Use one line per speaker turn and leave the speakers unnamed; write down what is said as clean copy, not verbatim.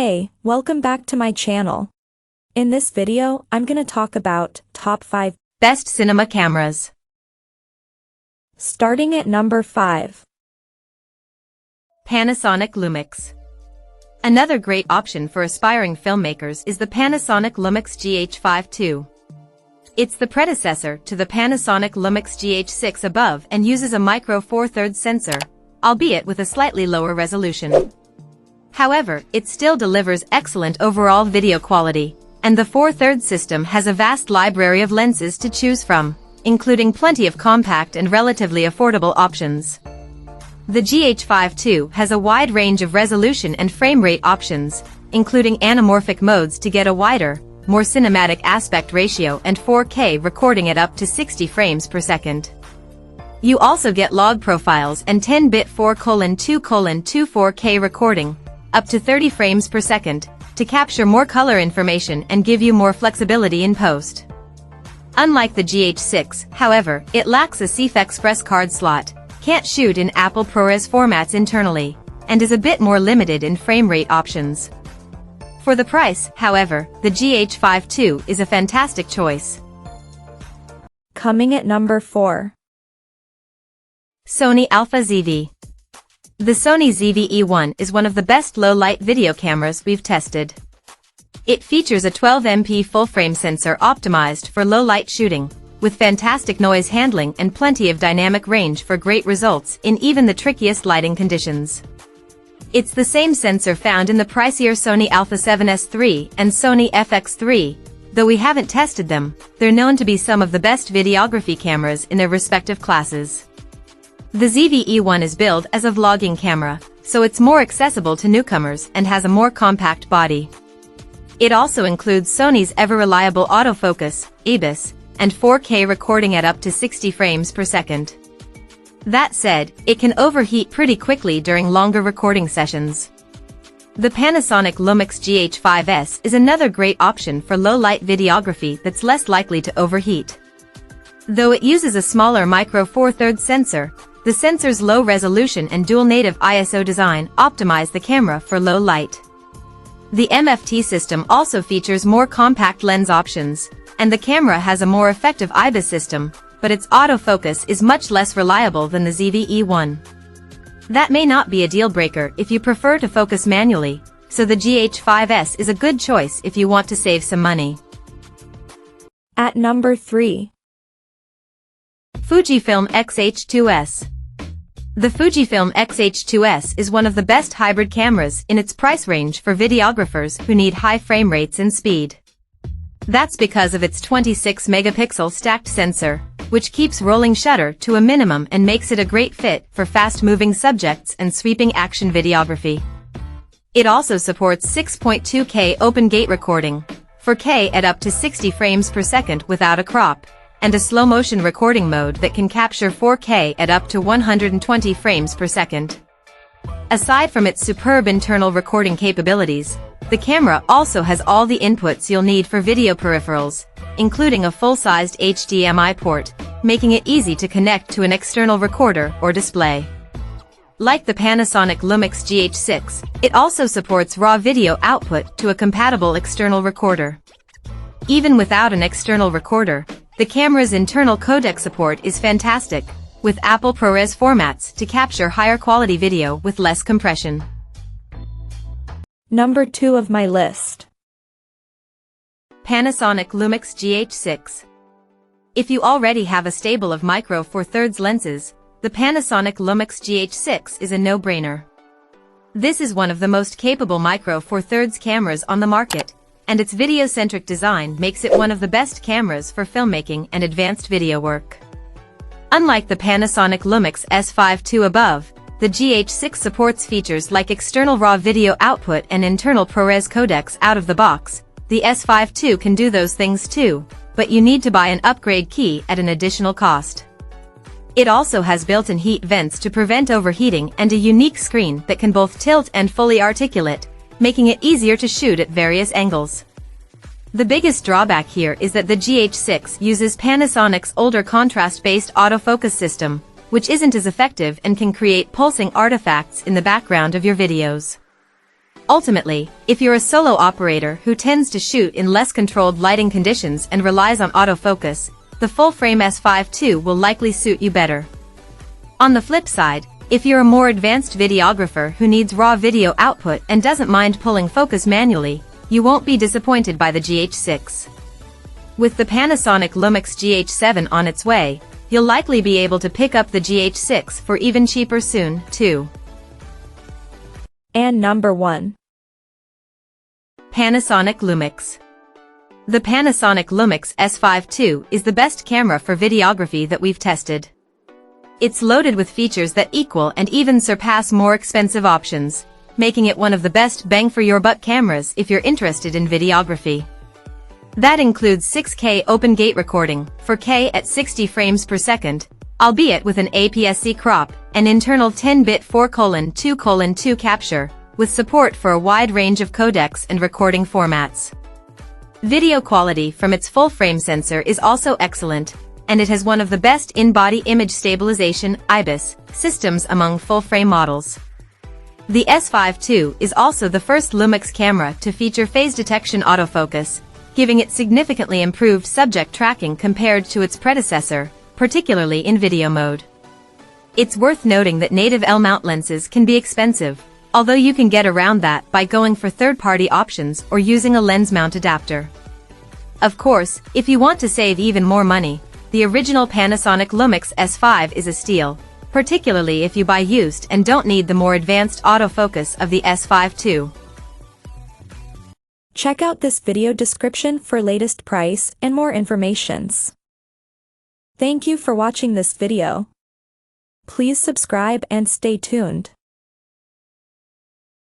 Hey, welcome back to my channel. In this video, I'm gonna talk about top 5
best cinema cameras.
Starting at number 5.
Panasonic Lumix. Another great option for aspiring filmmakers is the Panasonic Lumix GH5 It's the predecessor to the Panasonic Lumix GH6 above and uses a micro Four Thirds sensor, albeit with a slightly lower resolution. However, it still delivers excellent overall video quality, and the 4/3 system has a vast library of lenses to choose from, including plenty of compact and relatively affordable options. The GH5 has a wide range of resolution and frame rate options, including anamorphic modes to get a wider, more cinematic aspect ratio and 4K recording at up to 60 frames per second. You also get log profiles and 10-bit 4:2:2 4K recording, up to 30 frames per second, to capture more color information and give you more flexibility in post. Unlike the GH6, however, it lacks a CF Express card slot, can't shoot in Apple ProRes formats internally, and is a bit more limited in frame rate options. For the price, however, the GH5 is a fantastic choice.
Coming at number 4.
Sony Alpha ZV. The Sony ZV-E1 is one of the best low-light video cameras we've tested. It features a 12MP full-frame sensor optimized for low-light shooting, with fantastic noise handling and plenty of dynamic range for great results in even the trickiest lighting conditions. It's the same sensor found in the pricier Sony Alpha ZV III and Sony FX3, though we haven't tested them. They're known to be some of the best videography cameras in their respective classes. The ZV-E1 is billed as a vlogging camera, so it's more accessible to newcomers and has a more compact body. It also includes Sony's ever-reliable autofocus, IBIS, and 4K recording at up to 60 frames per second. That said, it can overheat pretty quickly during longer recording sessions. The Panasonic Lumix GH5S is another great option for low-light videography that's less likely to overheat. Though it uses a smaller micro Four Thirds sensor, the sensor's low resolution and dual native ISO design optimize the camera for low light. The MFT system also features more compact lens options, and the camera has a more effective IBIS system, but its autofocus is much less reliable than the ZV-E1. That may not be a deal breaker if you prefer to focus manually, so the GH5S is a good choice if you want to save some money.
At number 3.
Fujifilm XH2S. The Fujifilm XH2S is one of the best hybrid cameras in its price range for videographers who need high frame rates and speed. That's because of its 26-megapixel stacked sensor, which keeps rolling shutter to a minimum and makes it a great fit for fast-moving subjects and sweeping action videography. It also supports 6.2K open gate recording, 4K at up to 60 frames per second without a crop, and a slow-motion recording mode that can capture 4K at up to 120 frames per second. Aside from its superb internal recording capabilities, the camera also has all the inputs you'll need for video peripherals, including a full-sized HDMI port, making it easy to connect to an external recorder or display. Like the Panasonic Lumix GH6, it also supports raw video output to a compatible external recorder. Even without an external recorder, the camera's internal codec support is fantastic, with Apple ProRes formats to capture higher quality video with less compression.
Number 2 of my list.
Panasonic Lumix GH6. If you already have a stable of micro Four Thirds lenses, the Panasonic Lumix GH6 is a no-brainer. This is one of the most capable micro Four Thirds cameras on the market, and its video-centric design makes it one of the best cameras for filmmaking and advanced video work. Unlike the Panasonic Lumix S52 above, the GH6 supports features like external raw video output and internal ProRes codecs out of the box. The S52 can do those things too, but you need to buy an upgrade key at an additional cost. It also has built-in heat vents to prevent overheating and a unique screen that can both tilt and fully articulate, making it easier to shoot at various angles. The biggest drawback here is that the GH6 uses Panasonic's older contrast-based autofocus system, which isn't as effective and can create pulsing artifacts in the background of your videos. Ultimately, if you're a solo operator who tends to shoot in less controlled lighting conditions and relies on autofocus, the full-frame S52 will likely suit you better. On the flip side, if you're a more advanced videographer who needs raw video output and doesn't mind pulling focus manually, you won't be disappointed by the GH6. With the Panasonic Lumix GH7 on its way, you'll likely be able to pick up the GH6 for even cheaper soon, too.
And number 1.
Panasonic Lumix. The Panasonic Lumix S52 is the best camera for videography that we've tested. It's loaded with features that equal and even surpass more expensive options, making it one of the best bang-for-your-buck cameras if you're interested in videography. That includes 6K open gate recording, 4K at 60 frames per second, albeit with an APS-C crop, an internal 10-bit 4:2:2 capture, with support for a wide range of codecs and recording formats. Video quality from its full-frame sensor is also excellent, and it has one of the best in-body image stabilization (IBIS) systems among full-frame models. The S52 is also the first Lumix camera to feature phase detection autofocus, giving it significantly improved subject tracking compared to its predecessor, particularly in video mode. It's worth noting that native L-mount lenses can be expensive, although you can get around that by going for third-party options or using a lens mount adapter. Of course, if you want to save even more money, the original Panasonic Lumix S5 is a steal, particularly if you buy used and don't need the more advanced autofocus of the S52.
Check out this video description for latest price and more informations. Thank you for watching this video. Please subscribe and stay tuned.